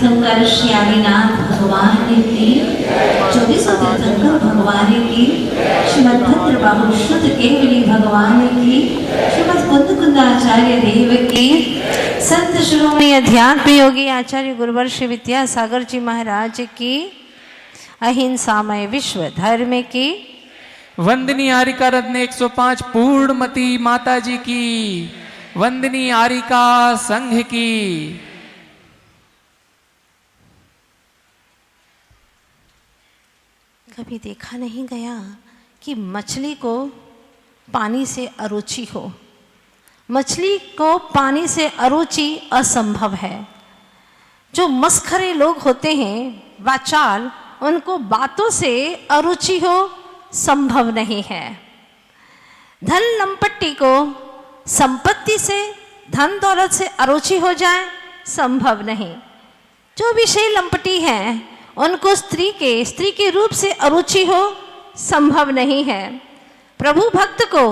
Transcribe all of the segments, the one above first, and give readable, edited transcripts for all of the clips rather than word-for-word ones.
तीर्थंकर श्यामीनाथ भगवान की, 24 तीर्थंकर भगवान की, श्रीमद भद्र बाबू शुद्ध केवली भगवान की, श्रीमद कुंद कुंदाचार्य देव की, संत शिरोमणि अध्यात्म योगी आचार्य गुरुवर श्री विद्यासागर जी महाराज की, अहिंसामय विश्व धर्म की, वंदनी आरिका रत्न 105 पूर्णमती माता जी की, वंदनी आरिका संघ की। कभी देखा नहीं गया कि मछली को पानी से अरुचि हो। मछली को पानी से अरुचि असंभव है। जो मस्खरे लोग होते हैं वाचाल, उनको बातों से अरुचि हो संभव नहीं है। धन लंपट्टी को संपत्ति से, धन दौलत से अरुचि हो जाए संभव नहीं। जो विषय लंपटी हैं उनको स्त्री के रूप से अरुचि हो संभव नहीं है। प्रभु भक्त को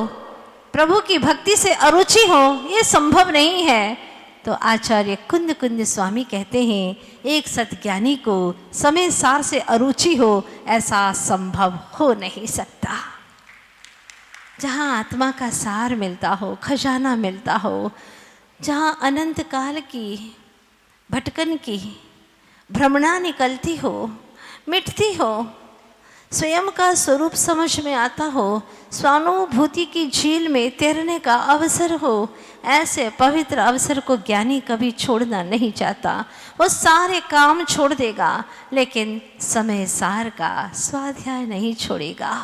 प्रभु की भक्ति से अरुचि हो ये संभव नहीं है। तो आचार्य कुंद कुंद स्वामी कहते हैं एक सतज्ञानी को समय सार से अरुचि हो ऐसा संभव हो नहीं सकता। जहाँ आत्मा का सार मिलता हो, खजाना मिलता हो, जहाँ अनंत काल की भटकन की भ्रमणा निकलती हो, मिटती हो, स्वयं का स्वरूप समझ में आता हो, स्वानुभूति की झील में तैरने का अवसर हो, ऐसे पवित्र अवसर को ज्ञानी कभी छोड़ना नहीं चाहता। वो सारे काम छोड़ देगा लेकिन समय सार का स्वाध्याय नहीं छोड़ेगा।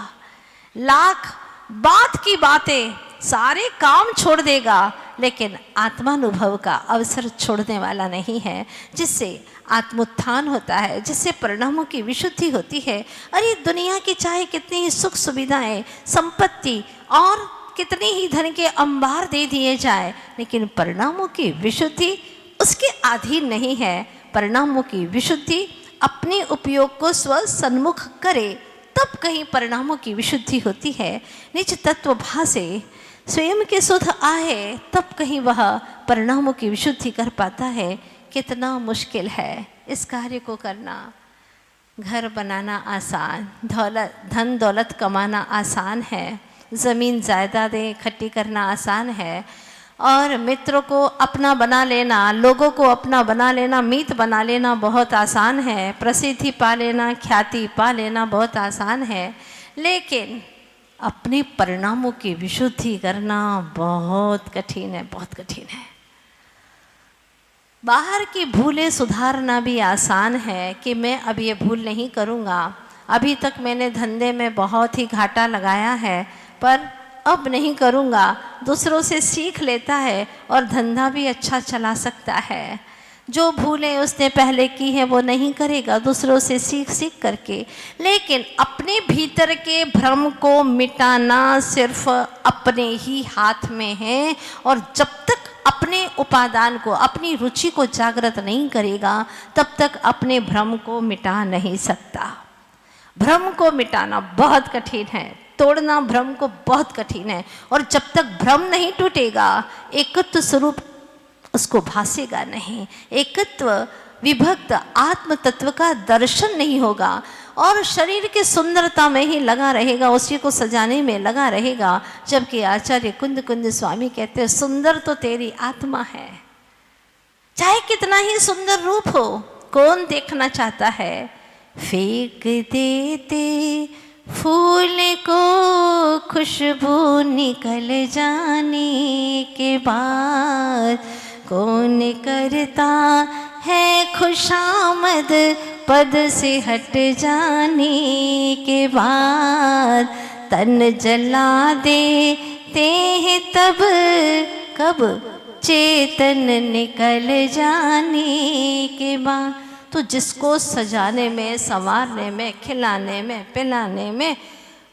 लाख बात की बातें, सारे काम छोड़ देगा लेकिन आत्मानुभव का अवसर छोड़ने वाला नहीं है, जिससे आत्मोत्थान होता है, जिससे परिणामों की विशुद्धि होती है। अरे दुनिया की चाहे कितनी ही सुख सुविधाएं, संपत्ति और कितनी ही धन के अंबार दे दिए जाए, लेकिन परिणामों की विशुद्धि उसके अधीन नहीं है। परिणामों की विशुद्धि अपने उपयोग को स्व सन्मुख करे तब कहीं परिणामों की विशुद्धि होती है। निज तत्व भासे स्वयं के सुध आए तब कहीं वह परिणामों की विशुद्धि कर पाता है। कितना मुश्किल है इस कार्य को करना। घर बनाना आसान, धन दौलत कमाना आसान है, ज़मीन जायदादें इकट्ठी करना आसान है, और मित्रों को अपना बना लेना, लोगों को अपना बना लेना, मीत बना लेना बहुत आसान है, प्रसिद्धि पा लेना, ख्याति पा लेना बहुत आसान है, लेकिन अपने परिणामों की विशुद्धि करना बहुत कठिन है, बहुत कठिन है। बाहर की भूलें सुधारना भी आसान है कि मैं अब ये भूल नहीं करूँगा, अभी तक मैंने धंधे में बहुत ही घाटा लगाया है पर अब नहीं करूँगा। दूसरों से सीख लेता है और धंधा भी अच्छा चला सकता है। जो भूलें उसने पहले की हैं वो नहीं करेगा, दूसरों से सीख करके। लेकिन अपने भीतर के भ्रम को मिटाना सिर्फ अपने ही हाथ में है, और जब तक अपने उपादान को, अपनी रुचि को जागृत नहीं करेगा तब तक अपने भ्रम को मिटा नहीं सकता। भ्रम को मिटाना बहुत कठिन है, तोड़ना भ्रम को बहुत कठिन है, और जब तक भ्रम नहीं टूटेगा एकत्व स्वरूप उसको भासेगा नहीं। एकत्व विभक्त आत्म तत्व का दर्शन नहीं होगा और शरीर की सुंदरता में ही लगा रहेगा, उसी को सजाने में लगा रहेगा। जबकि आचार्य कुंद कुंद स्वामी कहते हैं सुंदर तो तेरी आत्मा है। चाहे कितना ही सुंदर रूप हो, कौन देखना चाहता है। फेंक देते फूल को खुशबू निकल जाने के बाद, कौन करता है खुशामद पद से हट जाने के बाद। तन जला देते हैं तब कब चेतन निकल जाने के बाद। तो जिसको सजाने में, संवारने में, खिलाने में, पिलाने में,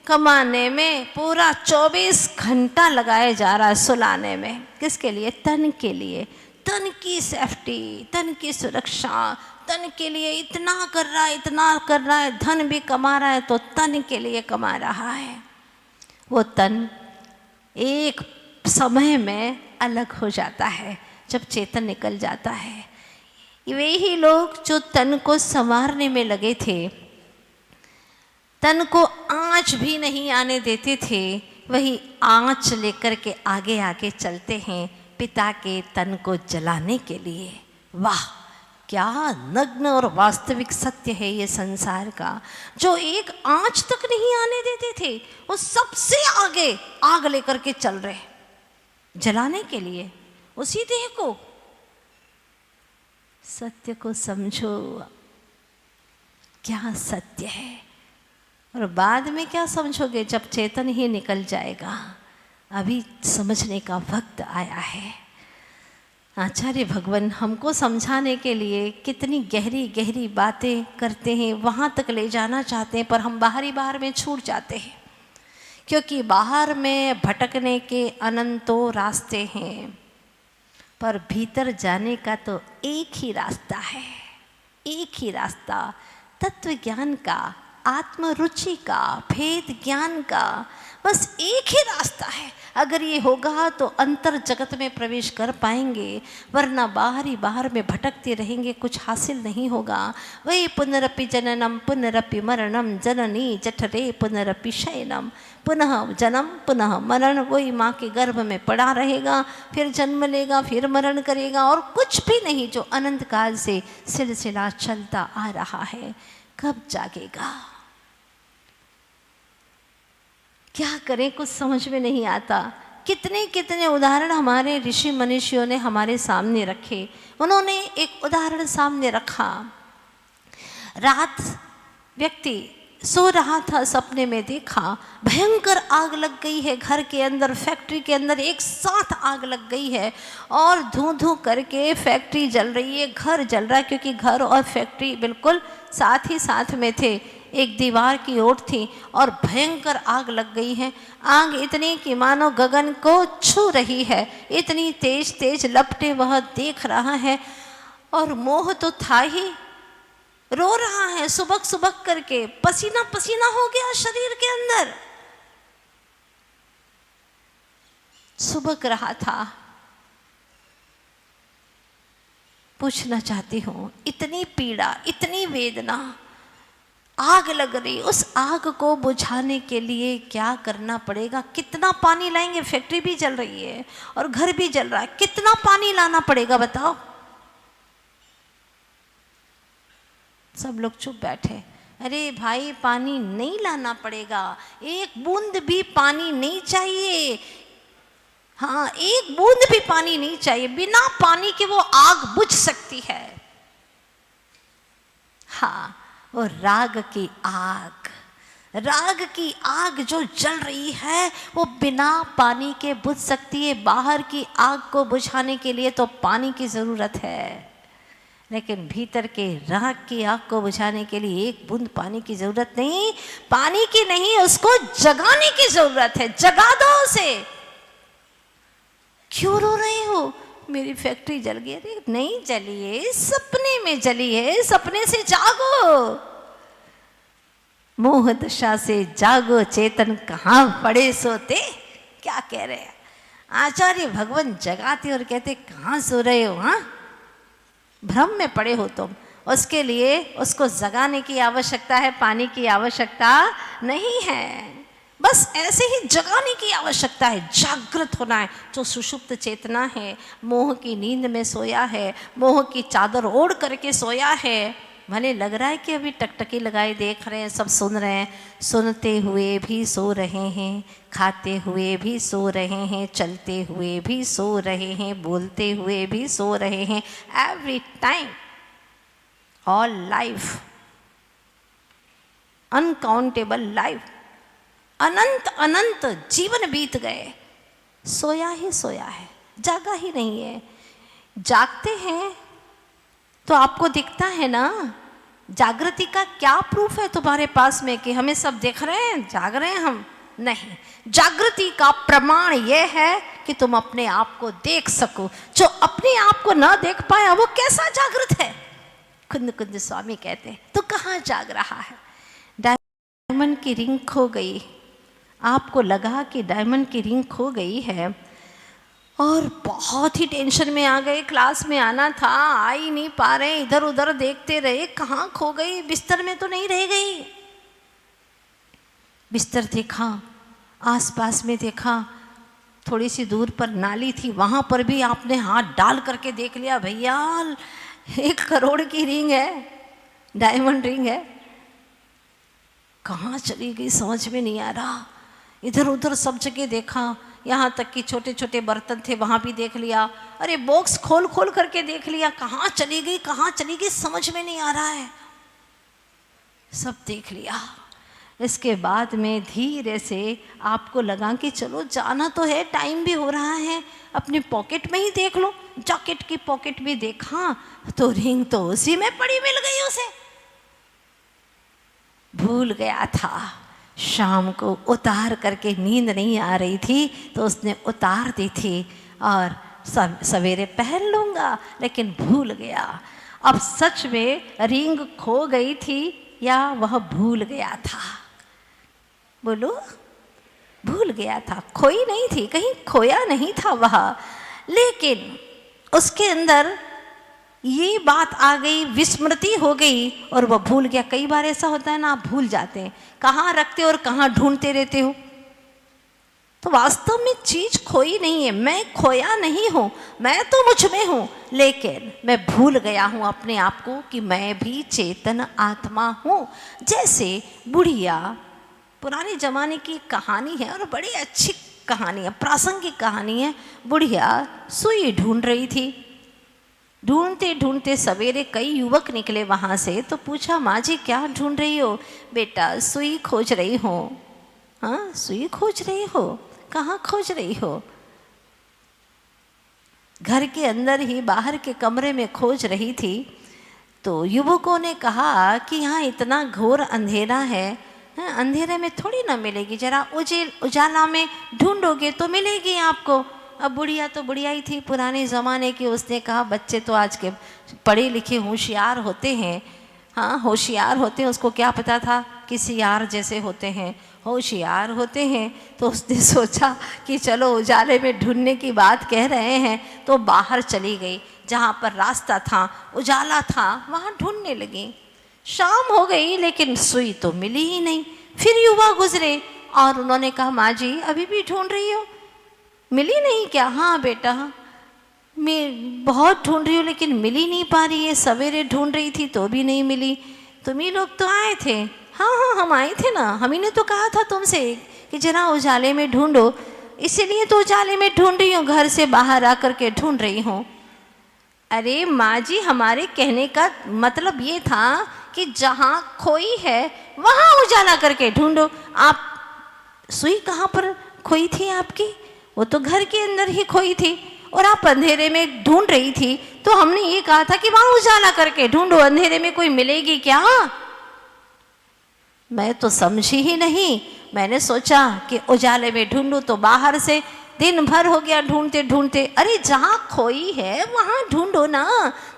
कमाने में पूरा 24 घंटा लगाया जा रहा है, सुलाने में, किसके लिए? तन के लिए। तन की सेफ्टी, तन की सुरक्षा, तन के लिए इतना कर रहा है, इतना कर रहा है, धन भी कमा रहा है तो तन के लिए कमा रहा है। वो तन एक समय में अलग हो जाता है जब चेतन निकल जाता है। वे ही लोग जो तन को संवारने में लगे थे, तन को आँच भी नहीं आने देते थे, वही आँच लेकर के आगे आगे चलते हैं पिता के तन को जलाने के लिए। वाह, क्या नग्न और वास्तविक सत्य है ये संसार का। जो एक आँच तक नहीं आने देते थे, वो सबसे आगे आग लेकर के चल रहे जलाने के लिए उसी देह को। सत्य को समझो, क्या सत्य है, और बाद में क्या समझोगे जब चेतन ही निकल जाएगा। अभी समझने का वक्त आया है। आचार्य भगवान हमको समझाने के लिए कितनी गहरी गहरी बातें करते हैं, वहाँ तक ले जाना चाहते हैं, पर हम बाहर में छूट जाते हैं, क्योंकि बाहर में भटकने के अनंतों रास्ते हैं, पर भीतर जाने का तो एक ही रास्ता है, एक ही रास्ता, तत्व ज्ञान का, आत्म रुचि का, भेद ज्ञान का, बस एक ही रास्ता है। अगर ये होगा तो अंतर जगत में प्रवेश कर पाएंगे, वरना बाहर में भटकते रहेंगे, कुछ हासिल नहीं होगा। वही पुनरपि जननम पुनरपि मरणम जननी जठरे पुनरपि शयनम, पुनः जन्म पुनः मरण, वही माँ के गर्भ में पड़ा रहेगा, फिर जन्म लेगा, फिर मरण करेगा, और कुछ भी नहीं, जो अनंत काल से सिलसिला चलता आ रहा है। कब जागेगा, क्या करें, कुछ समझ में नहीं आता। कितने कितने उदाहरण हमारे ऋषि मनीषियों ने हमारे सामने रखे। उन्होंने एक उदाहरण सामने रखा। रात व्यक्ति सो रहा था, सपने में देखा भयंकर आग लग गई है घर के अंदर, फैक्ट्री के अंदर एक साथ आग लग गई है, और धूं धूं करके फैक्ट्री जल रही है, घर जल रहा है, क्योंकि घर और फैक्ट्री बिल्कुल साथ ही साथ में थे, एक दीवार की ओर थी, और भयंकर आग लग गई है। आग इतनी कि मानो गगन को छू रही है, इतनी तेज तेज लपटे वह देख रहा है, और मोह तो था ही, रो रहा है सुबक सुबक करके, पसीना पसीना हो गया शरीर के अंदर, सुबक रहा था। पूछना चाहती हूँ, इतनी पीड़ा, इतनी वेदना, आग लग रही, उस आग को बुझाने के लिए क्या करना पड़ेगा? कितना पानी लाएंगे? फैक्ट्री भी जल रही है और घर भी जल रहा है, कितना पानी लाना पड़ेगा बताओ? सब लोग चुप बैठे। अरे भाई, पानी नहीं लाना पड़ेगा, एक बूंद भी पानी नहीं चाहिए। हाँ, एक बूंद भी पानी नहीं चाहिए, बिना पानी के वो आग बुझ सकती है। हाँ, वो राग की आग, राग की आग जो जल रही है वो बिना पानी के बुझ सकती है। बाहर की आग को बुझाने के लिए तो पानी की ज़रूरत है, लेकिन भीतर के राग की आग को बुझाने के लिए एक बूंद पानी की ज़रूरत नहीं। पानी की नहीं, उसको जगाने की ज़रूरत है। जगा दो उसे। क्यों रो रहे हो? मेरी फैक्ट्री जल गई। अरे नहीं जली है, सपने में जली है, सपने से जागो, मोह दशा से जागो, चेतन कहाँ पड़े सोते। क्या कह रहे हैं आचार्य भगवान? जगाते और कहते कहाँ सो रहे हो? हाँ, भ्रम में पड़े हो तुम। उसके लिए उसको जगाने की आवश्यकता है, पानी की आवश्यकता नहीं है, बस ऐसे ही जगाने की आवश्यकता है। जागृत होना है। जो सुषुप्त चेतना है, मोह की नींद में सोया है, मोह की चादर ओढ़ करके सोया है, भले लग रहा है कि अभी टकटकी लगाए देख रहे हैं, सब सुन रहे हैं, सुनते हुए भी सो रहे हैं, खाते हुए भी सो रहे हैं, चलते हुए भी सो रहे हैं, बोलते हुए भी सो रहे हैं। Every time, all life, uncountable life, अनंत अनंत जीवन बीत गए, सोया ही सोया है, जागा ही नहीं है। जागते हैं तो आपको दिखता है ना, जागृति का क्या प्रूफ है तुम्हारे पास में कि हमें सब देख रहे हैं, जाग रहे हैं हम? नहीं, जागृति का प्रमाण यह है कि तुम अपने आप को देख सको। जो अपने आप को ना देख पाया वो कैसा जागृत है? कुंद कुंद स्वामी कहते हैं, तो कहाँ जाग रहा है? डायमंड की रिंग खो गई, आपको लगा कि डायमंड की रिंग खो गई है, और बहुत ही टेंशन में आ गए। क्लास में आना था, आ ही नहीं पा रहे, इधर उधर देखते रहे, कहाँ खो गई, बिस्तर में तो नहीं रह गई। बिस्तर देखा, आसपास में देखा, थोड़ी सी दूर पर नाली थी, वहाँ पर भी आपने हाथ डाल करके देख लिया, भैया 1 करोड़ की रिंग है, डायमंड रिंग है, कहाँ चली गई समझ में नहीं आ रहा। इधर उधर सब जगह देखा, यहाँ तक कि छोटे छोटे बर्तन थे वहाँ भी देख लिया, अरे बॉक्स खोल खोल करके देख लिया, कहाँ चली गई कहाँ चली गई समझ में नहीं आ रहा है, सब देख लिया। इसके बाद में धीरे से आपको लगा कि चलो जाना तो है, टाइम भी हो रहा है, अपने पॉकेट में ही देख लो। जैकेट की पॉकेट भी देखा तो रिंग तो उसी में पड़ी मिल गई उसे। भूल गया था, शाम को उतार करके, नींद नहीं आ रही थी तो उसने उतार दी थी और सवेरे पहन लूँगा, लेकिन भूल गया। अब सच में रिंग खो गई थी या वह भूल गया था? बोलो, भूल गया था, खोई नहीं थी, कहीं खोया नहीं था वह, लेकिन उसके अंदर ये बात आ गई, विस्मृति हो गई और वह भूल गया। कई बार ऐसा होता है ना, आप भूल जाते हैं, कहाँ रखते हो और कहाँ ढूंढते रहते हो। तो वास्तव में चीज खोई नहीं है, मैं खोया नहीं हूँ, मैं तो मुझ में हूँ, लेकिन मैं भूल गया हूँ अपने आप को कि मैं भी चेतन आत्मा हूँ। जैसे बुढ़िया, पुराने जमाने की कहानी है और बड़ी अच्छी कहानी है, प्रासंगिक कहानी है। बुढ़िया सुई ढूंढ रही थी, ढूंढते ढूंढते सवेरे कई युवक निकले वहाँ से, तो पूछा, माँ जी क्या ढूंढ रही हो? बेटा सुई खोज रही हो। हाँ, सुई खोज रही हो, कहाँ खोज रही हो? घर के अंदर ही, बाहर के कमरे में खोज रही थी। तो युवकों ने कहा कि यहाँ इतना घोर अंधेरा है, अंधेरे में थोड़ी ना मिलेगी, जरा उजाला में ढूंढोगे तो मिलेगी आपको। अब बुढ़िया तो बुढ़िया ही थी, पुराने ज़माने की, उसने कहा बच्चे तो आज के पढ़े लिखे होशियार होते हैं। हाँ, होशियार होते हैं, उसको क्या पता था किसी यार जैसे होते हैं, होशियार होते हैं। तो उसने सोचा कि चलो उजाले में ढूंढने की बात कह रहे हैं, तो बाहर चली गई, जहाँ पर रास्ता था, उजाला था, वहाँ ढूंढने लगी। शाम हो गई लेकिन सुई तो मिली ही नहीं। फिर युवा गुजरे और उन्होंने कहा, माँ जी अभी भी ढूंढ रही हो, मिली नहीं क्या? हाँ बेटा, मैं बहुत ढूंढ रही हूँ लेकिन मिल ही नहीं पा रही है, सवेरे ढूंढ रही थी तो भी नहीं मिली। तुम ही लोग तो आए थे। हाँ हाँ, हम आए थे ना, हम ही ने तो कहा था तुमसे कि जरा उजाले में ढूंढो, इसीलिए तो उजाले में ढूंढ रही हूँ, घर से बाहर आकर के ढूंढ रही हूँ। अरे माँ जी, हमारे कहने का मतलब ये था कि जहाँ खोई है वहाँ उजाला करके ढूंढो। आप सुई कहाँ पर खोई थी आपकी? वो तो घर के अंदर ही खोई थी और आप अंधेरे में ढूंढ रही थी, तो हमने ये कहा था कि वहाँ उजाला करके ढूंढो, अंधेरे में कोई मिलेगी क्या? मैं तो समझी ही नहीं, मैंने सोचा कि उजाले में ढूंढूं, तो बाहर से दिन भर हो गया ढूंढते ढूंढते। अरे जहाँ खोई है वहाँ ढूंढो ना,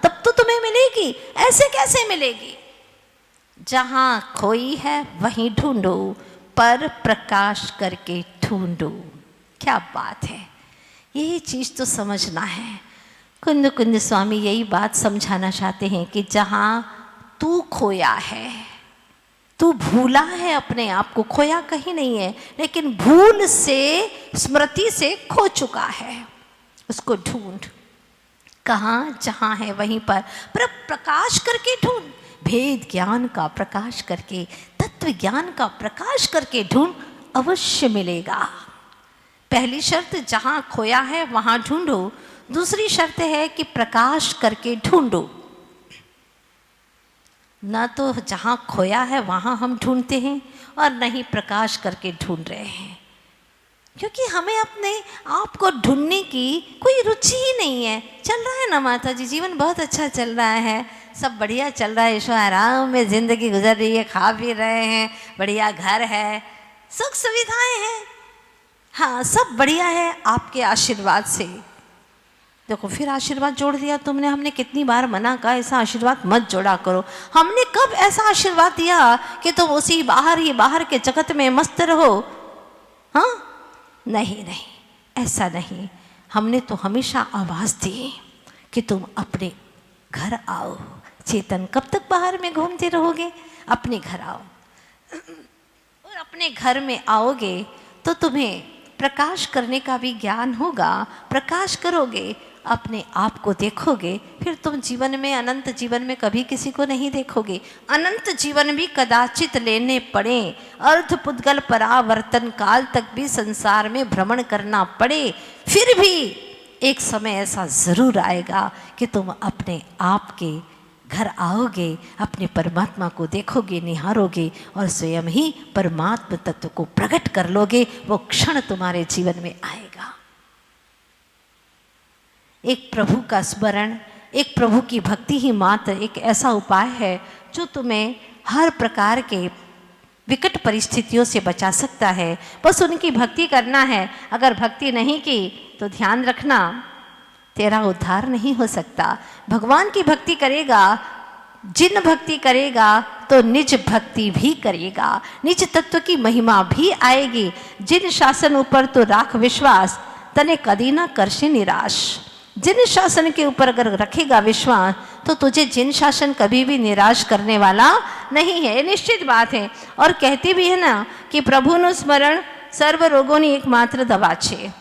तब तो तुम्हें मिलेगी, ऐसे कैसे मिलेगी? जहाँ खोई है वहीं ढूंढो, पर प्रकाश करके ढूंढो। क्या बात है, यही चीज़ तो समझना है। कुंद कुंद स्वामी यही बात समझाना चाहते हैं कि जहाँ तू खोया है, तू भूला है अपने आप को, खोया कहीं नहीं है, लेकिन भूल से, स्मृति से खो चुका है, उसको ढूंढ। कहाँ? जहाँ है वहीं पर प्रकाश करके ढूंढ, भेद ज्ञान का प्रकाश करके, तत्व ज्ञान का प्रकाश करके ढूंढ, अवश्य मिलेगा। पहली शर्त, जहाँ खोया है वहाँ ढूंढो। दूसरी शर्त है कि प्रकाश करके ढूंढो। ना तो जहाँ खोया है वहाँ हम ढूंढते हैं और न ही प्रकाश करके ढूंढ रहे हैं, क्योंकि हमें अपने आप को ढूंढने की कोई रुचि ही नहीं है। चल रहा है ना माता जी, जीवन बहुत अच्छा चल रहा है, सब बढ़िया चल रहा है, ऐशो आराम में ज़िंदगी गुजर रही है, खा पी रहे हैं, बढ़िया घर है, सुख सुविधाएं हैं, हाँ सब बढ़िया है आपके आशीर्वाद से। देखो फिर आशीर्वाद जोड़ दिया तुमने। हमने कितनी बार मना कहा ऐसा आशीर्वाद मत जोड़ा करो। हमने कब ऐसा आशीर्वाद दिया कि तुम उसी बाहर के जगत में मस्त रहो? हाँ नहीं नहीं, ऐसा नहीं। हमने तो हमेशा आवाज़ दी कि तुम अपने घर आओ। चेतन, कब तक बाहर में घूमते रहोगे? अपने घर आओ। और अपने घर में आओगे तो तुम्हें प्रकाश करने का भी ज्ञान होगा। प्रकाश करोगे, अपने आप को देखोगे, फिर तुम जीवन में, अनंत जीवन में कभी किसी को नहीं देखोगे। अनंत जीवन भी कदाचित लेने पड़े, अर्ध पुद्गल परावर्तन काल तक भी संसार में भ्रमण करना पड़े, फिर भी एक समय ऐसा जरूर आएगा कि तुम अपने आप के घर आओगे, अपने परमात्मा को देखोगे, निहारोगे और स्वयं ही परमात्मा तत्व को प्रकट कर लोगे। वो क्षण तुम्हारे जीवन में आएगा। एक प्रभु का स्मरण, एक प्रभु की भक्ति ही मात्र एक ऐसा उपाय है जो तुम्हें हर प्रकार के विकट परिस्थितियों से बचा सकता है। बस उनकी भक्ति करना है। अगर भक्ति नहीं की तो ध्यान रखना, तेरा उद्धार नहीं हो सकता। भगवान की भक्ति करेगा, जिन भक्ति करेगा तो निज भक्ति भी करेगा, निज तत्व की महिमा भी आएगी। जिन शासन ऊपर तो राख विश्वास, तने कदी ना करशे निराश। जिन शासन के ऊपर अगर रखेगा विश्वास तो तुझे जिन शासन कभी भी निराश करने वाला नहीं है, निश्चित बात है। और कहती भी है ना कि प्रभुनु स्मरण सर्व रोगों ने एकमात्र दवा छे।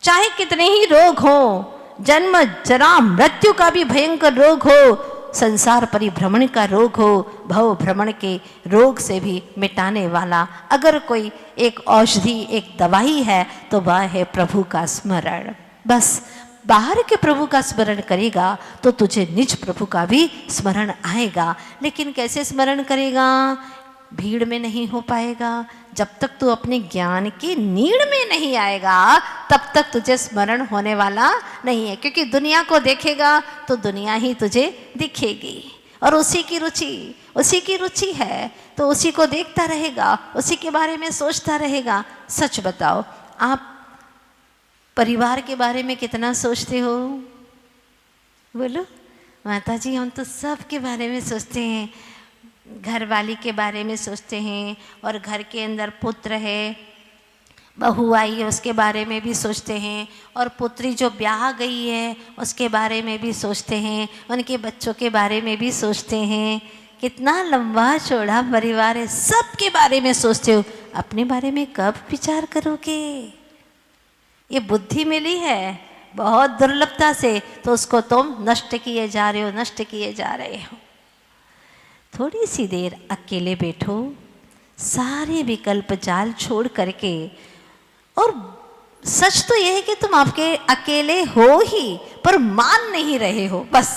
चाहे कितने ही रोग हो, जन्म जरा मृत्यु का भी भयंकर रोग हो, संसार परिभ्रमण का रोग हो, भव भ्रमण के रोग से भी मिटाने वाला अगर कोई एक औषधि, एक दवाई है तो वह है प्रभु का स्मरण। बस बाहर के प्रभु का स्मरण करेगा तो तुझे निज प्रभु का भी स्मरण आएगा। लेकिन कैसे स्मरण करेगा? भीड़ में नहीं हो पाएगा। जब तक तू अपने ज्ञान की नीड़ में नहीं आएगा तब तक तुझे स्मरण होने वाला नहीं है, क्योंकि दुनिया को देखेगा तो दुनिया ही तुझे दिखेगी और उसी की रुचि है तो उसी को देखता रहेगा, उसी के बारे में सोचता रहेगा। सच बताओ, आप परिवार के बारे में कितना सोचते हो? बोलो माता जी, हम तो सब के बारे में सोचते हैं। घर वाली के बारे में सोचते हैं, और घर के अंदर पुत्र है, बहू आई है उसके बारे में भी सोचते हैं, और पुत्री जो ब्याह गई है उसके बारे में भी सोचते हैं, उनके बच्चों के बारे में भी सोचते हैं। कितना लंबा चौड़ा परिवार है, सब के बारे में सोचते हो। अपने बारे में कब विचार करोगे? ये बुद्धि मिली है बहुत दुर्लभता से, तो उसको तुम नष्ट किए जा रहे हो। थोड़ी सी देर अकेले बैठो, सारे विकल्प जाल छोड़ करके। और सच तो यह है कि तुम आपके अकेले हो ही, पर मान नहीं रहे हो। बस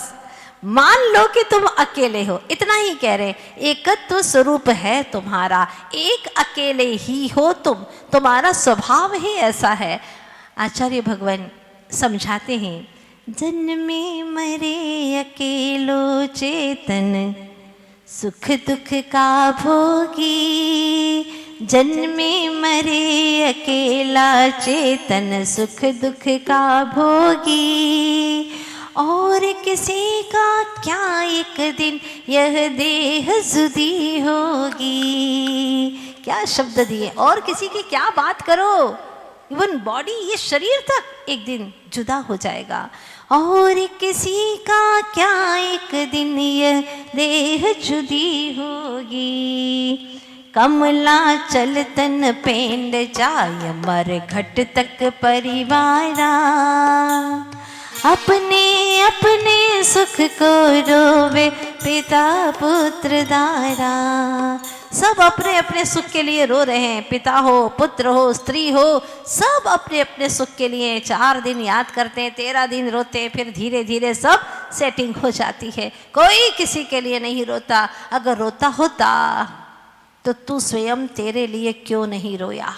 मान लो कि तुम अकेले हो, इतना ही कह रहे। एकत्व स्वरूप है तुम्हारा, एक अकेले ही हो तुम, तुम्हारा स्वभाव ही ऐसा है। आचार्य भगवान समझाते हैं, जन्मे मरे अकेलो चेतन, सुख दुख का भोगी। जन्मे मरे अकेला चेतन, सुख दुख का भोगी। और किसी का क्या एक दिन यह देह जुदी होगी। क्या शब्द दिए, और किसी की क्या बात करो, इवन बॉडी, ये शरीर तक एक दिन जुदा हो जाएगा। और किसी का क्या एक दिन यह देह जुदी होगी। कमला चलतन पेंड जाय, मर घट तक परिवारा। अपने अपने सुख को रोवे, पिता पुत्र दारा। सब अपने अपने सुख के लिए रो रहे हैं, पिता हो, पुत्र हो, स्त्री हो, सब अपने अपने सुख के लिए 4 दिन याद करते हैं, 13 दिन रोते हैं, फिर धीरे धीरे सब सेटिंग हो जाती है। कोई किसी के लिए नहीं रोता। अगर रोता होता तो तू स्वयं तेरे लिए क्यों नहीं रोया?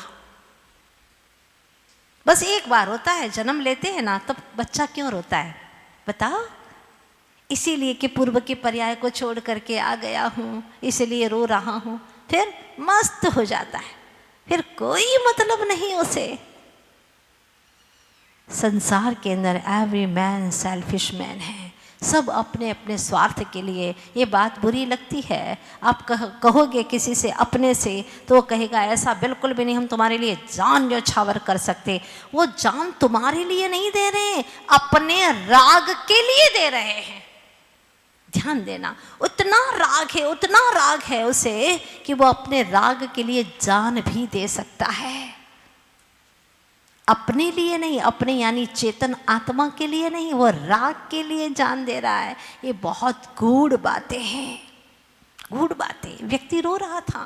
बस एक बार होता है, जन्म लेते हैं ना, तब बच्चा क्यों रोता है बताओ? इसीलिए कि पूर्व के पर्याय को छोड़ करके आ गया हूँ, इसलिए रो रहा हूँ। फिर मस्त हो जाता है, फिर कोई मतलब नहीं उसे। संसार के अंदर एवरी मैन सेल्फिश मैन है। सब अपने अपने स्वार्थ के लिए। ये बात बुरी लगती है। आप कहोगे किसी से अपने से तो वो कहेगा ऐसा बिल्कुल भी नहीं, हम तुम्हारे लिए जान न्यौछावर कर सकते। वो जान तुम्हारे लिए नहीं दे रहे, अपने राग के लिए दे रहे हैं। ध्यान देना, उतना राग है उसे कि वो अपने राग के लिए जान भी दे सकता है। अपने लिए नहीं, अपने यानी चेतन आत्मा के लिए नहीं, वो राग के लिए जान दे रहा है। ये बहुत गूढ़ बातें हैं, गूढ़ बातें। व्यक्ति रो रहा था।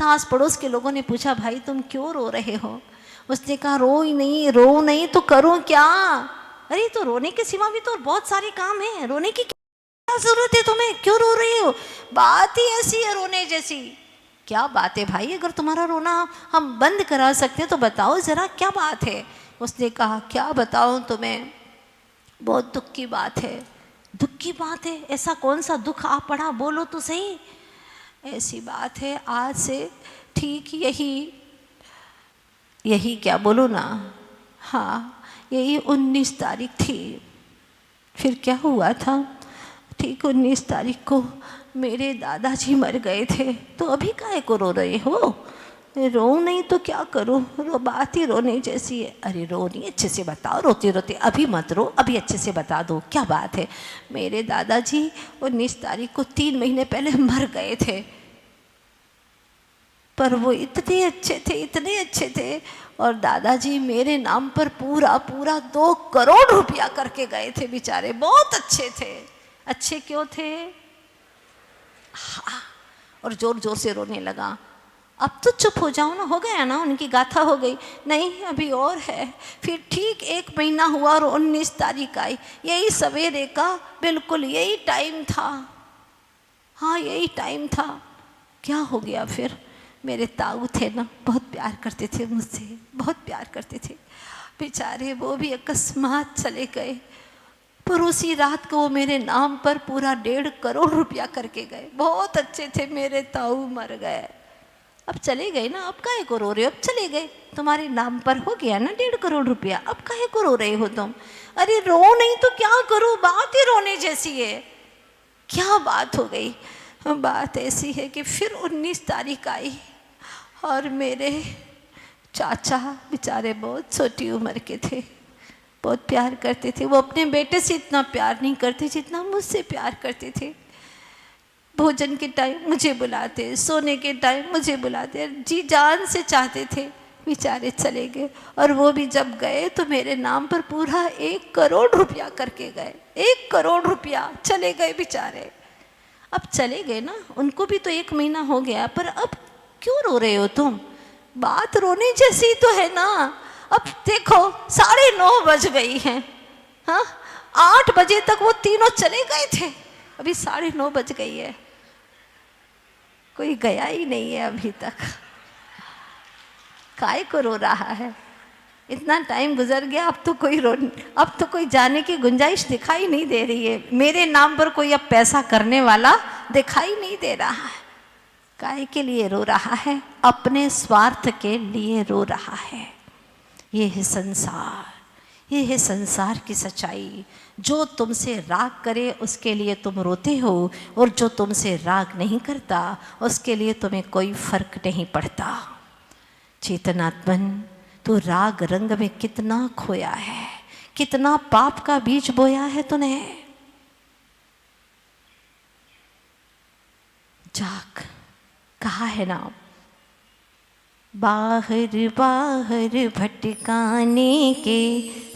आस पड़ोस के लोगों ने पूछा, भाई तुम क्यों रो रहे हो? उसने कहा, रो नहीं तो करूं क्या? अरे तो रोने के सिवा भी तो बहुत सारे काम हैं, रोने की क्या जरूरत है तुम्हें? क्यों रो रही हो? बात ही ऐसी है रोने जैसी। क्या बात है भाई, अगर तुम्हारा रोना हम बंद करा सकते हैं तो बताओ जरा, क्या बात है? उसने कहा, क्या बताऊं तुम्हें, बहुत दुख की बात है। दुख की बात है? ऐसा कौन सा दुख आ पड़ा, बोलो तो सही। ऐसी बात है, आज से ठीक यही क्या बोलो ना, हाँ यही 19 तारीख थी। फिर क्या हुआ था? ठीक 19 तारीख को मेरे दादाजी मर गए थे। तो अभी काहे को रो रहे हो? रो नहीं तो क्या करूं, बात ही रोने जैसी है। अरे रो नहीं, अच्छे से बताओ, रोते रोते अभी मत रो, अभी अच्छे से बता दो क्या बात है। मेरे दादाजी 19 तारीख को 3 महीने पहले मर गए थे, पर वो इतने अच्छे थे। और दादाजी मेरे नाम पर पूरा 2 करोड़ रुपया करके गए थे बेचारे, बहुत अच्छे थे। अच्छे क्यों थे? हाँ, और जोर जोर से रोने लगा। अब तो चुप हो जाओ ना, हो गया ना, उनकी गाथा हो गई। नहीं अभी और है। फिर ठीक 1 महीना हुआ और 19 तारीख आई, यही सवेरे का बिल्कुल यही टाइम था। हाँ यही टाइम था। क्या हो गया फिर? मेरे ताऊ थे ना, बहुत प्यार करते थे मुझसे, बहुत प्यार करते थे बेचारे, वो भी अकस्मात चले गए। पर उसी रात को वो मेरे नाम पर पूरा 1.5 करोड़ रुपया करके गए। बहुत अच्छे थे मेरे ताऊ, मर गए। अब चले गए ना, अब काहे को रो रहे हो? अब चले गए, तुम्हारे नाम पर हो गया ना 1.5 करोड़ रुपया, अब काहे को रो रहे हो तुम? अरे रो नहीं तो क्या करूं, बात ही रोने जैसी है। क्या बात हो गई? बात ऐसी है कि फिर 19 तारीख आई और मेरे चाचा बेचारे बहुत छोटी उम्र के थे, बहुत प्यार करते थे। वो अपने बेटे से इतना प्यार नहीं करते जितना मुझसे प्यार करते थे। भोजन के टाइम मुझे बुलाते, सोने के टाइम मुझे बुलाते, जी जान से चाहते थे। बेचारे चले गए, और वो भी जब गए तो मेरे नाम पर पूरा 1 करोड़ रुपया करके गए। 1 करोड़ रुपया चले गए बेचारे। अब चले गए ना, उनको भी तो 1 महीना हो गया, पर अब क्यों रो रहे हो तुम? बात रोने जैसी तो है ना। अब देखो 9:30 बज गई हैं, हाँ 8 बजे तक वो तीनों चले गए थे, अभी 9:30 बज गई है, कोई गया ही नहीं है अभी तक। काय को रो रहा है? इतना टाइम गुजर गया, अब तो कोई जाने की गुंजाइश दिखाई नहीं दे रही है। मेरे नाम पर कोई अब पैसा करने वाला दिखाई नहीं दे रहा है। काय के लिए रो रहा है? अपने स्वार्थ के लिए रो रहा है। ये है संसार, ये है संसार की सच्चाई। जो तुमसे राग करे उसके लिए तुम रोते हो, और जो तुमसे राग नहीं करता उसके लिए तुम्हें कोई फर्क नहीं पड़ता। चेतनात्मन, तू राग रंग में कितना खोया है, कितना पाप का बीज बोया है तूने। जाग, कहा है ना, बाहर बाहर भटकाने के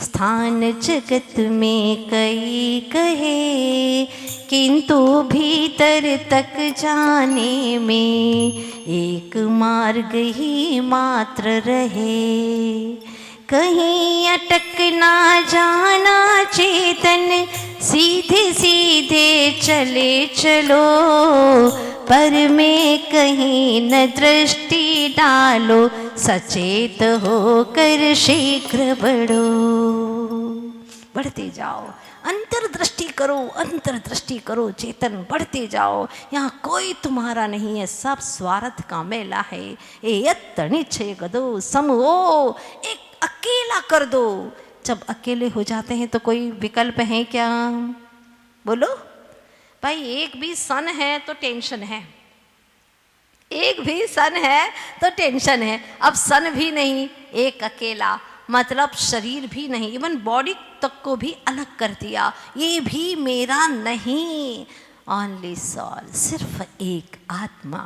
स्थान जगत में कई कहे, किंतु भीतर तक जाने में एक मार्ग ही मात्र रहे। कहीं अटक ना जाना चेतन, सीधे सीधे चले चलो, पर में कहीं न दृष्टि डालो, सचेत होकर शीघ्र बढ़ो। बढ़ते जाओ, अंतर्दृष्टि करो, अंतर्दृष्टि करो चेतन, बढ़ते जाओ। यहाँ कोई तुम्हारा नहीं है, सब स्वार्थ का मेला है। ए यत्तनिच्छे गदो समो, एक अकेला कर दो। जब अकेले हो जाते हैं तो कोई विकल्प है क्या? बोलो भाई, एक भी सन है तो टेंशन है, एक भी सन है तो टेंशन है। अब सन भी नहीं, एक अकेला, मतलब शरीर भी नहीं, इवन बॉडी तक को भी अलग कर दिया, ये भी मेरा नहीं। ओनली सॉल, सिर्फ एक आत्मा,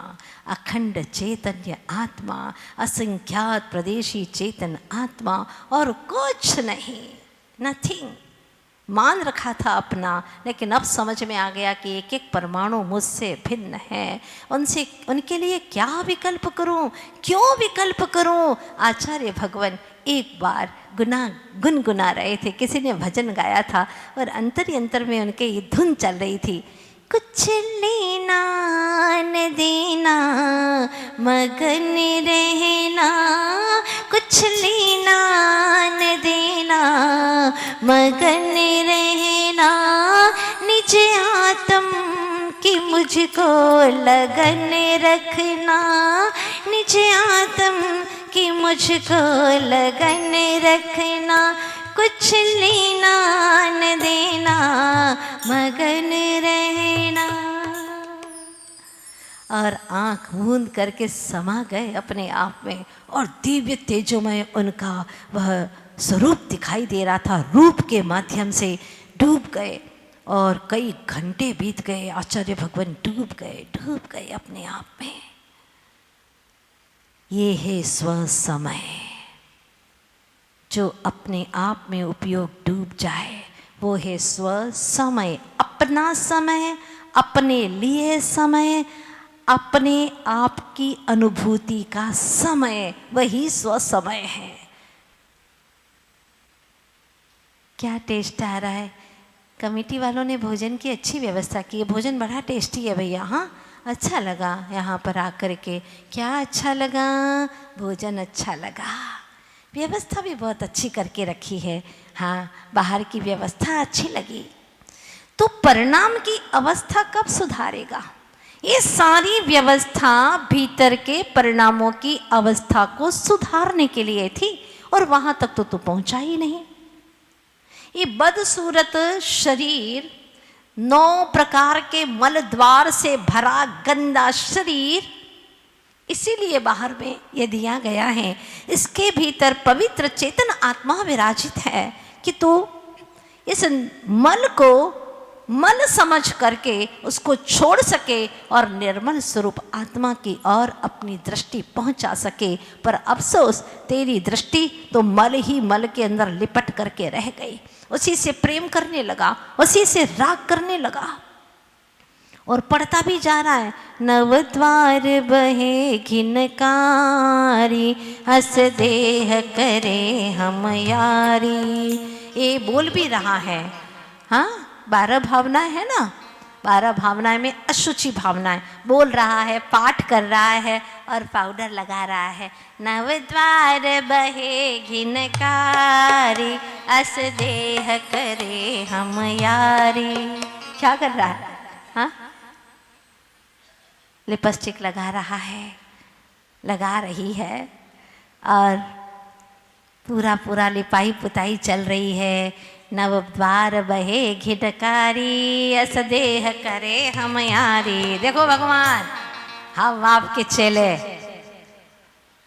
अखंड चैतन्य आत्मा, असंख्यात प्रदेशी चेतन आत्मा, और कुछ नहीं, नथिंग। मान रखा था अपना, लेकिन अब समझ में आ गया कि एक एक परमाणु मुझसे भिन्न है, उनसे उनके लिए क्या विकल्प करूं, क्यों विकल्प करूं? आचार्य भगवान एक बार गुनगुना रहे थे, किसी ने भजन गाया था और अंतर अंतर में उनके ये धुन चल रही थी, कुछ लेना न देना मगन रहना, कुछ लेना न देना मगन रहना, निज आत्म की मुझको लगन रखना, निज आत्म की मुझको लगन रखना, कुछ लेना न देना मगन रहना। और आंख मूंद करके समा गए अपने आप में, और दिव्य तेजोमय उनका वह स्वरूप दिखाई दे रहा था, रूप के माध्यम से डूब गए। और कई घंटे बीत गए, आचार्य भगवान डूब गए अपने आप में। ये है स्व समय, जो अपने आप में उपयोग डूब जाए, वो है स्व समय, अपना समय, अपने लिए समय, अपने आप की अनुभूति का समय, वही स्व समय है। क्या टेस्ट आ रहा है? कमेटी वालों ने भोजन की अच्छी व्यवस्था की है, भोजन बड़ा टेस्टी है भैया। हाँ, अच्छा लगा यहाँ पर आकर के। क्या अच्छा लगा? भोजन अच्छा लगा, व्यवस्था भी बहुत अच्छी करके रखी है। हाँ, बाहर की व्यवस्था अच्छी लगी। तो परिणाम की अवस्था कब सुधारेगा? ये सारी व्यवस्था भीतर के परिणामों की अवस्था को सुधारने के लिए थी, और वहां तक तो तू पहुंचा ही नहीं। ये बदसूरत शरीर, 9 प्रकार के मल द्वार से भरा गंदा शरीर, इसीलिए बाहर में ये दिया गया है। इसके भीतर पवित्र चेतन आत्मा विराजित है कि तू इस मल को मल समझ करके उसको छोड़ सके और निर्मल स्वरूप आत्मा की ओर अपनी दृष्टि पहुंचा सके। पर अफसोस, तेरी दृष्टि तो मल ही मल के अंदर लिपट करके रह गई, उसी से प्रेम करने लगा, उसी से राग करने लगा, और पढ़ता भी जा रहा है, नवद्वार बहे घिनकारी, हस देह करे हम यारी। ये बोल भी रहा है। हाँ, 12 भावनाएं है ना, 12 भावनाएं में अशुचि भावनाएं बोल रहा है, पाठ कर रहा है और पाउडर लगा रहा है। नवद्वार बहे घिनकारी, हस देह करे हम यारी। क्या कर रहा है? हाँ, लिपस्टिक लगा रहा है, लगा रही है, और पूरा पूरा लिपाई पुताई चल रही है। नवद्वार बहे घिनकारी, अस देह करे हम यारी। देखो भगवान, हम आपके चेले,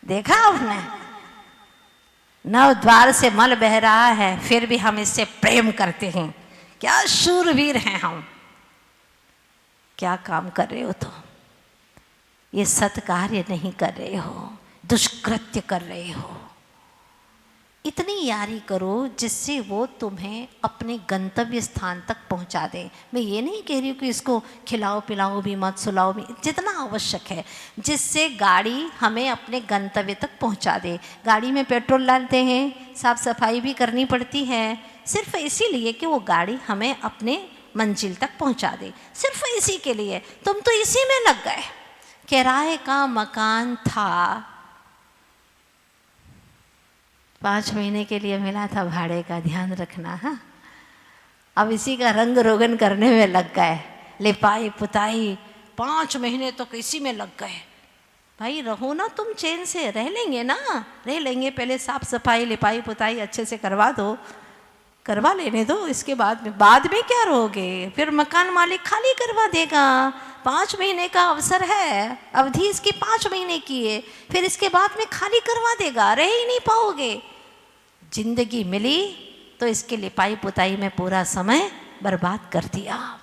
देखा आपने? नवद्वार से मल बह रहा है, फिर भी हम इससे प्रेम करते हैं। क्या शूरवीर हैं हम! क्या काम कर रहे हो तुम? ये सत्कार्य नहीं कर रहे हो, दुष्कृत्य कर रहे हो। इतनी यारी करो जिससे वो तुम्हें अपने गंतव्य स्थान तक पहुंचा दे। मैं ये नहीं कह रही हूँ कि इसको खिलाओ पिलाओ भी मत, सुलाओ भी, जितना आवश्यक है, जिससे गाड़ी हमें अपने गंतव्य तक पहुंचा दे। गाड़ी में पेट्रोल डालते हैं, साफ सफाई भी करनी पड़ती है, सिर्फ इसीलिए कि वो गाड़ी हमें अपने मंजिल तक पहुंचा दे, सिर्फ इसी के लिए। तुम तो इसी में लग गए। किराए का मकान था, 5 महीने के लिए मिला था भाड़े का, ध्यान रखना। हाँ, अब इसी का रंग रोगन करने में लग गए, लिपाई पुताई 5 महीने तो इसी में लग गए। भाई रहो ना तुम चैन से, रह लेंगे ना, रह लेंगे। पहले साफ सफाई लिपाई पुताई अच्छे से करवा दो, करवा लेने दो, इसके बाद में क्या रहोगे? फिर मकान मालिक खाली करवा देगा। 5 महीने का अवसर है, अवधि इसकी 5 महीने की है, फिर इसके बाद में खाली करवा देगा, रह ही नहीं पाओगे। जिंदगी मिली तो इसके लिपाई पुताई में पूरा समय बर्बाद कर दिया।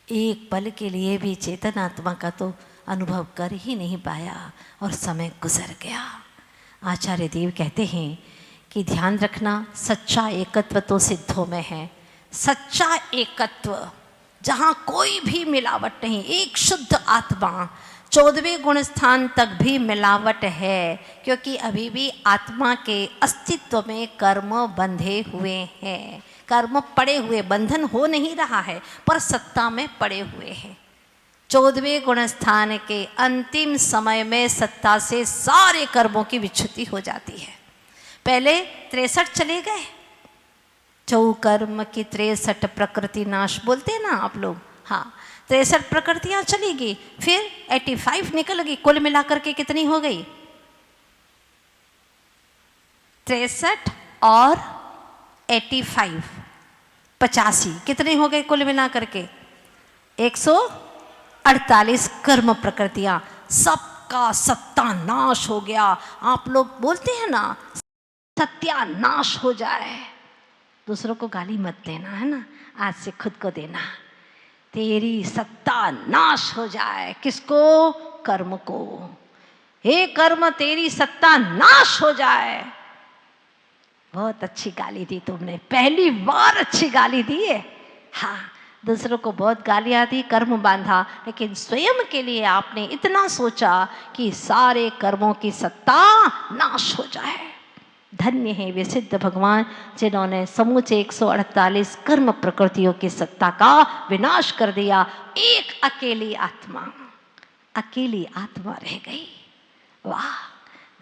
एक पल के लिए भी चेतन आत्मा का तो अनुभव कर ही नहीं पाया और समय गुजर गया। आचार्य देव कहते हैं कि ध्यान रखना, सच्चा एकत्व तो सिद्धों में है। सच्चा एकत्व जहाँ कोई भी मिलावट नहीं, एक शुद्ध आत्मा। 14वें गुण स्थान तक भी मिलावट है, क्योंकि अभी भी आत्मा के अस्तित्व में कर्म बंधे हुए हैं। कर्म पड़े हुए, बंधन हो नहीं रहा है पर सत्ता में पड़े हुए हैं। 14वें गुण स्थान के अंतिम समय में सत्ता से सारे कर्मों की विच्छुति हो जाती है। पहले 63 चले गए, चौकर्म की 63 प्रकृति नाश बोलते हैं ना आप लोग, हाँ 63 प्रकृतियां चली गई, फिर 85 निकल गई। कुल मिलाकर के कितनी हो गई? 63 और 85 85 कितने हो गए कुल मिलाकर के? 148 कर्म प्रकृतियां, सबका सत्यानाश हो गया। आप लोग बोलते हैं ना, सत्यानाश हो जाए। दूसरों को गाली मत देना, है ना, आज से खुद को देना। तेरी सत्ता नाश हो जाए। किसको? कर्म को। हे कर्म तेरी सत्ता नाश हो जाए। बहुत अच्छी गाली दी तुमने, पहली बार अच्छी गाली दी है। हाँ, दूसरों को बहुत गालियां दी, कर्म बांधा, लेकिन स्वयं के लिए आपने इतना सोचा कि सारे कर्मों की सत्ता नाश हो जाए। धन्य है वे सिद्ध भगवान जिन्होंने समूचे 148 कर्म प्रकृतियों की सत्ता का विनाश कर दिया। एक अकेली आत्मा रह गई। वाह,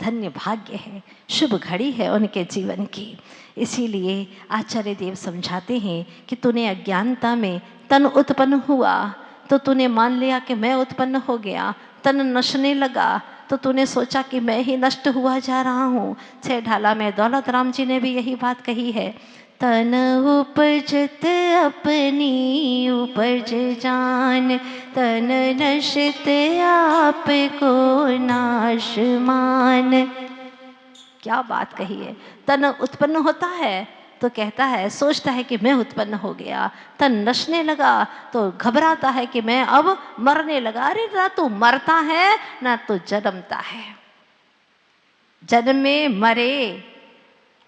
धन्य भाग्य है, शुभ घड़ी है उनके जीवन की। इसीलिए आचार्य देव समझाते हैं कि तूने अज्ञानता में तन उत्पन्न हुआ तो तूने मान लिया कि मैं उत्पन्न हो गया। तन नशने लगा तो तूने सोचा कि मैं ही नष्ट हुआ जा रहा हूँ। 6 ढाला में दौलत राम जी ने भी यही बात कही है। तन उपजत अपनी उपज जान, तन नशत आप को नाश मान। क्या बात कही है। तन उत्पन्न होता है तो कहता है, सोचता है कि मैं उत्पन्न हो गया। तन नशने लगा तो घबराता है कि मैं अब मरने लगा। अरे ना तो मरता है ना तो जन्मता है। जन्मे मरे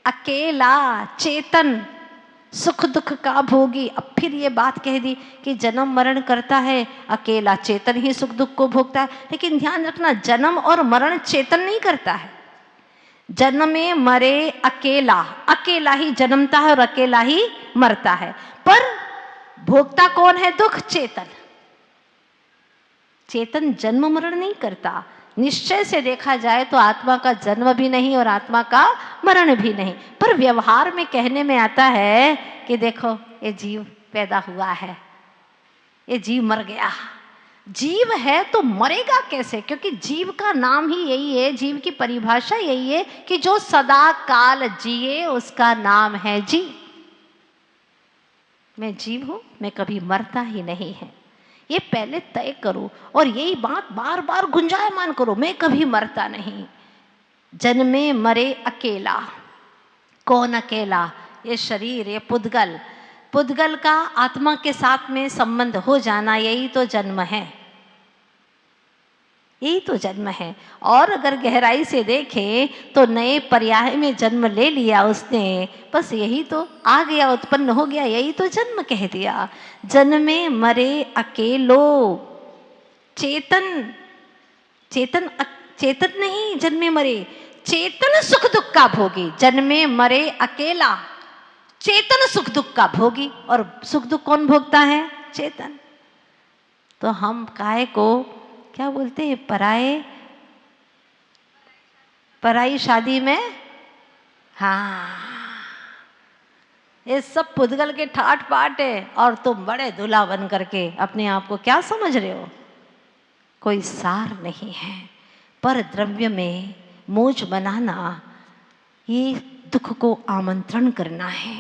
अकेला चेतन, सुख दुख का भोगी। अब फिर ये बात कह दी कि जन्म मरण करता है, अकेला चेतन ही सुख दुख को भोगता है। लेकिन ध्यान रखना, जन्म और मरण चेतन नहीं करता है। जन्मे मरे अकेला, अकेला ही जन्मता है और अकेला ही मरता है, पर भोगता कौन है? दुख। चेतन जन्म मरण नहीं करता। निश्चय से देखा जाए तो आत्मा का जन्म भी नहीं और आत्मा का मरण भी नहीं, पर व्यवहार में कहने में आता है कि देखो ये जीव पैदा हुआ है, ये जीव मर गया। जीव है तो मरेगा कैसे? क्योंकि जीव का नाम ही यही है, जीव की परिभाषा यही है कि जो सदा काल जिए उसका नाम है जीव। मैं जीव हूं, मैं कभी मरता ही नहीं है, ये पहले तय करो और यही बात बार बार गुंजायमान करो, मैं कभी मरता नहीं। जन्मे मरे अकेला। कौन अकेला? ये शरीर, ये पुद्गल। पुद्गल का आत्मा के साथ में संबंध हो जाना, यही तो जन्म है, यही तो जन्म है। और अगर गहराई से देखें तो नए पर्याय में जन्म ले लिया उसने, बस यही तो आ गया, उत्पन्न हो गया, यही तो जन्म कह दिया। जन्मे मरे अकेलो। चेतन चेतन नहीं जन्मे मरे, चेतन सुख दुख का भोगी। जन्मे मरे अकेला, चेतन सुख दुख का भोगी। और सुख दुख कौन भोगता है? चेतन। तो हम काहे को क्या बोलते हैं? पराई शादी में, हाँ, ये सब पुद्गल के ठाट पाट है और तुम बड़े दूल्हा बन करके अपने आप को क्या समझ रहे हो? कोई सार नहीं है। पर द्रव्य में मौज बनाना ये दुख को आमंत्रण करना है।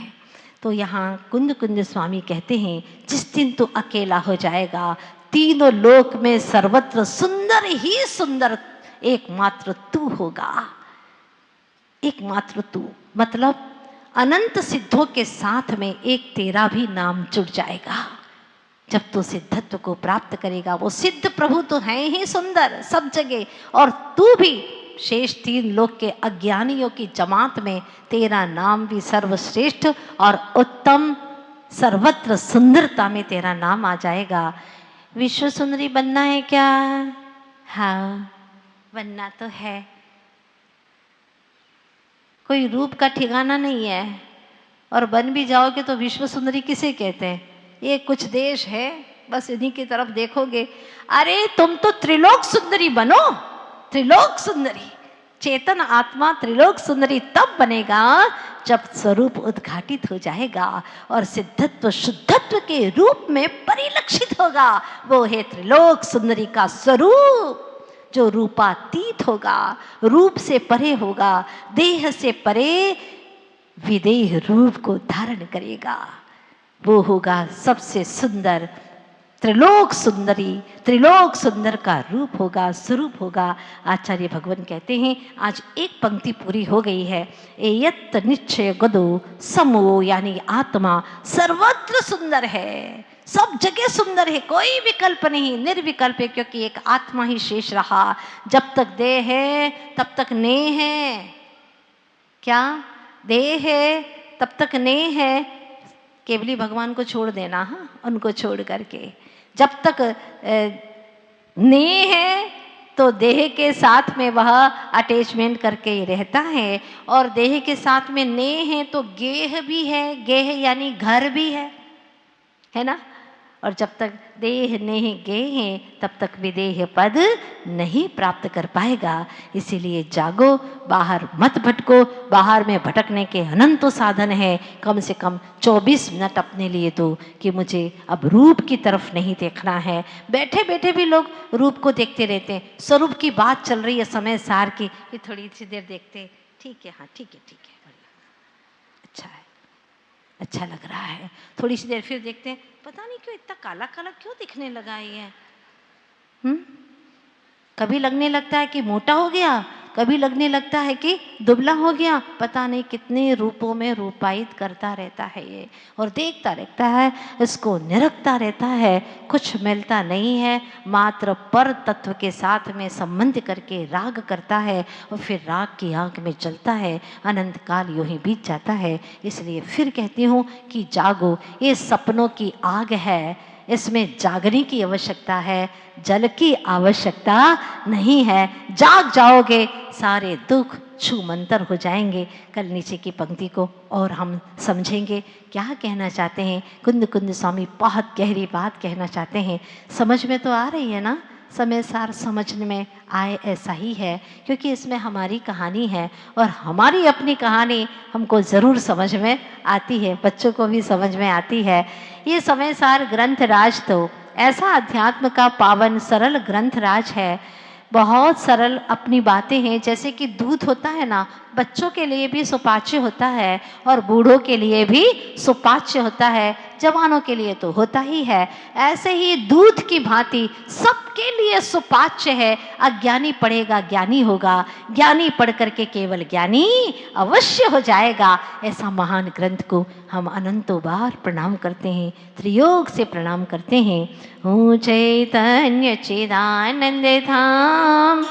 तो यहाँ कुंद कुंद स्वामी कहते हैं, जिस दिन तू अकेला हो जाएगा, तीनों लोक में सर्वत्र सुंदर ही सुंदर एकमात्र तू होगा। एकमात्र तू मतलब अनंत सिद्धों के साथ में एक तेरा भी नाम जुड़ जाएगा। जब तू सिद्धत्व को प्राप्त करेगा, वो सिद्ध प्रभु तो हैं ही सुंदर सब जगह, और तू भी शेष तीन लोक के अज्ञानियों की जमात में तेरा नाम भी सर्वश्रेष्ठ और उत्तम, सर्वत्र सुंदरता में तेरा नाम आ जाएगा। विश्व सुंदरी बनना है क्या? हाँ, बनना तो है। कोई रूप का ठिकाना नहीं है, और बन भी जाओगे तो विश्व सुंदरी किसे कहते हैं? ये कुछ देश है, बस इन्हीं की तरफ देखोगे। अरे तुम तो त्रिलोक सुंदरी बनो, त्रिलोक सुंदरी। चेतन आत्मा त्रिलोक सुंदरी तब बनेगा जब स्वरूप उद्घाटित हो जाएगा और सिद्धत्व शुद्धत्व के रूप में परिलक्षित होगा। वो है त्रिलोक सुंदरी का स्वरूप, जो रूपातीत होगा, रूप से परे होगा, देह से परे विदेह रूप को धारण करेगा। वो होगा सबसे सुंदर, त्रिलोक सुंदरी, त्रिलोक सुंदर का रूप होगा, स्वरूप होगा। आचार्य भगवान कहते हैं, आज एक पंक्ति पूरी हो गई है। एयत निश्चय गदो समो, यानी आत्मा सर्वत्र सुंदर है, सब जगह सुंदर है, कोई विकल्प नहीं, निर्विकल्प है, क्योंकि एक आत्मा ही शेष रहा। जब तक देह है तब तक नेह है। क्या? देह है तब तक नेह है। केवली भगवान को छोड़ देना, हाँ, उनको छोड़ करके जब तक नेह है तो देह के साथ में वह अटैचमेंट करके ही रहता है, और देह के साथ में नेह है तो गेह भी है, गेह यानी घर भी है ना। और जब तक देह नेह गेह है तब तक विदेह पद नहीं प्राप्त कर पाएगा। इसीलिए जागो, बाहर मत भटको। बाहर में भटकने के अनंत साधन है। कम से कम 24 मिनट अपने लिए दो कि मुझे अब रूप की तरफ नहीं देखना है। बैठे बैठे भी लोग रूप को देखते रहते हैं। स्वरूप की बात चल रही है समय सार की, कि थोड़ी सी देर देखते, ठीक है, हाँ ठीक है, ठीक है, अच्छा है, अच्छा लग रहा है। थोड़ी सी देर फिर देखते हैं, पता नहीं क्यों इतना काला काला क्यों दिखने लगा ये। कभी लगने लगता है कि मोटा हो गया, कभी लगने लगता है कि दुबला हो गया। पता नहीं कितने रूपों में रूपायित करता रहता है ये, और देखता रहता है, इसको निरखता रहता है। कुछ मिलता नहीं है, मात्र पर तत्व के साथ में संबंध करके राग करता है, और फिर राग की आंख में जलता है। अनंत काल यूं ही बीत जाता है। इसलिए फिर कहती हूँ कि जागो, ये सपनों की आग है, इसमें जागने की आवश्यकता है, जल की आवश्यकता नहीं है। जाग जाओगे सारे दुख छूमंतर हो जाएंगे। कल नीचे की पंक्ति को और हम समझेंगे क्या कहना चाहते हैं। कुंद कुंद स्वामी बहुत गहरी बात कहना चाहते हैं। समझ में तो आ रही है ना? समय सार समझने में आए ऐसा ही है, क्योंकि इसमें हमारी कहानी है, और हमारी अपनी कहानी हमको ज़रूर समझ में आती है, बच्चों को भी समझ में आती है। ये समय सार ग्रंथ राज तो ऐसा अध्यात्म का पावन सरल ग्रंथ राज है। बहुत सरल अपनी बातें हैं। जैसे कि दूध होता है ना, बच्चों के लिए भी सुपाच्य होता है, और बूढ़ों के लिए भी सुपाच्य होता है, जवानों के लिए तो होता ही है। ऐसे ही दूध की भांति सबके लिए सुपाच्य है। अज्ञानी पढ़ेगा ज्ञानी होगा, ज्ञानी पढ़ करके केवल ज्ञानी अवश्य हो जाएगा। ऐसा महान ग्रंथ को हम अनंतों बार प्रणाम करते हैं, त्रियोग से प्रणाम करते हैं। ओ चैतन्य चिदानंद धाम